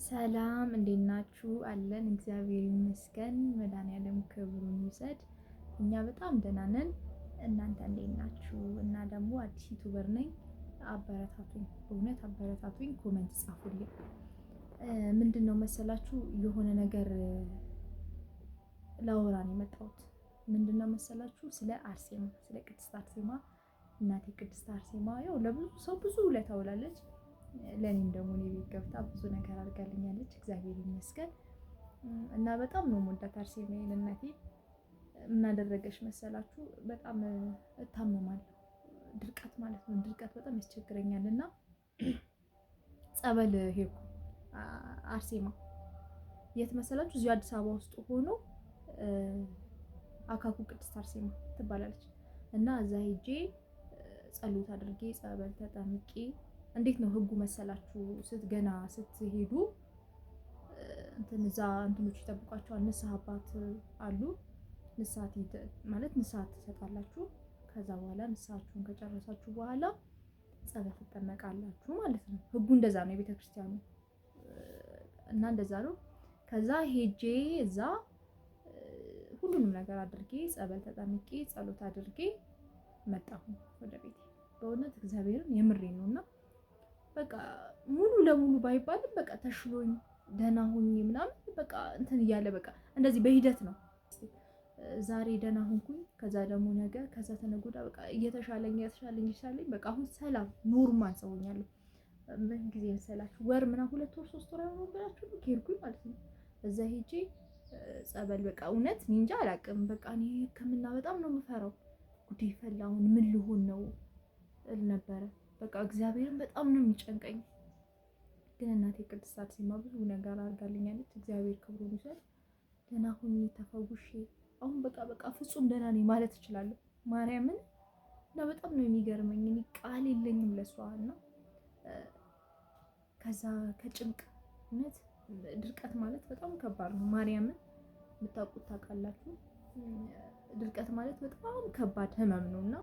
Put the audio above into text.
ሰላም እንዴት ናችሁ? አለን እግዚአብሔር ይመስገን። መድኃኒዓለም ክብሩን ይውሰድ። እኛ በጣም ደህና ነን። እናንተ እንዴት ናችሁ? እና ደግሞ አዲስ ዩቲዩበር ነኝ። አበረታቱኝ፣ በእውነት አበረታቱኝ። ኮሜንት ጻፉልኝ። ምንድነው መሰላችሁ የሆነ ነገር ላወራ ነው የመጣሁት። ምንድነው መሰላችሁ ስለ አርሴማ፣ ስለ ቅድስት አርሴማ እናቴ ቅድስት አርሴማ ያው ለብዙ ሰው ብዙ ውለታ ውላለች። ለኔም ደግሞ እኔ ቤት ገብታ ብዙ ነገር አድርጋልኛለች። እግዚአብሔር ይመስገን እና በጣም ነው የምወዳት አርሴማዬን። እናቴ ምን አደረገች መሰላችሁ? በጣም እታመማለሁ፣ ድርቀት ማለት ነው። ድርቀት በጣም ያስቸግረኛል እና ጸበል ሄድኩ። አርሴማ የት መሰላችሁ? እዚሁ አዲስ አበባ ውስጥ ሆኖ አካኩ ቅድስት አርሴማ ትባላለች እና እዛ ሄጄ ጸሎት አድርጌ ጸበል ተጠምቄ። እንዴት ነው ህጉ መሰላችሁ? ገና ስትሄዱ እዛ እንትኖች ይጠብቋቸዋል። ንስሐ አባት አሉ። ንስሐ ማለት ንስሐ ትሰጣላችሁ። ከዛ በኋላ ንስሐችሁን ከጨረሳችሁ በኋላ ጸበል ትጠመቃላችሁ ማለት ነው። ህጉ እንደዛ ነው የቤተክርስቲያኑ እና እንደዛ ነው። ከዛ ሄጄ እዛ ሁሉንም ነገር አድርጌ ጸበል ተጠምቄ ጸሎት አድርጌ መጣሁ ወደ ቤቴ። በእውነት እግዚአብሔርን የምሬን ነውና በቃ ሙሉ ለሙሉ ባይባልም በቃ ተሽሎኝ ደህና ሆኜ ምናምን በቃ እንትን እያለ በቃ እንደዚህ በሂደት ነው። ዛሬ ደህና ሆንኩኝ፣ ከዛ ደግሞ ነገ፣ ከዛ ተነገ ወዲያ በቃ እየተሻለኝ በቃ አሁን ሰላም ኖርማል ሰው ሆኛለሁ። ምን ጊዜ መሰላችሁ? ወር ምናምን 2 ወር 3 ወር ነው ብላችሁ ሄድኩኝ ማለት ነው። እዛ ሄጄ ጸበል በቃ እውነት እኔ እንጃ አላውቅም። በቃ እኔ ሕክምና በጣም ነው የምፈራው። ጉዴ ፈላ፣ አሁን ምን ልሆን ነው እል ነበረ። በቃ እግዚአብሔርን በጣም ነው የሚጨንቀኝ። ግን እናቴ ቅድስት አርሴማ ብዙ ነገር አድርጋልኛለች። እግዚአብሔር ክብሩን ይውሰድ። ደህና ሆኜ ተፈውሼ አሁን በቃ ፍጹም ደህና ነኝ ማለት እችላለሁ። ማርያምን እና በጣም ነው የሚገርመኝ። እኔ ቃል የለኝም ለሷ እና ከዛ ከጭንቅ እውነት ድርቀት ማለት በጣም ከባድ ነው። ማርያምን የምታውቁት ታውቃላችሁ። ድርቀት ማለት በጣም ከባድ ህመም ነውና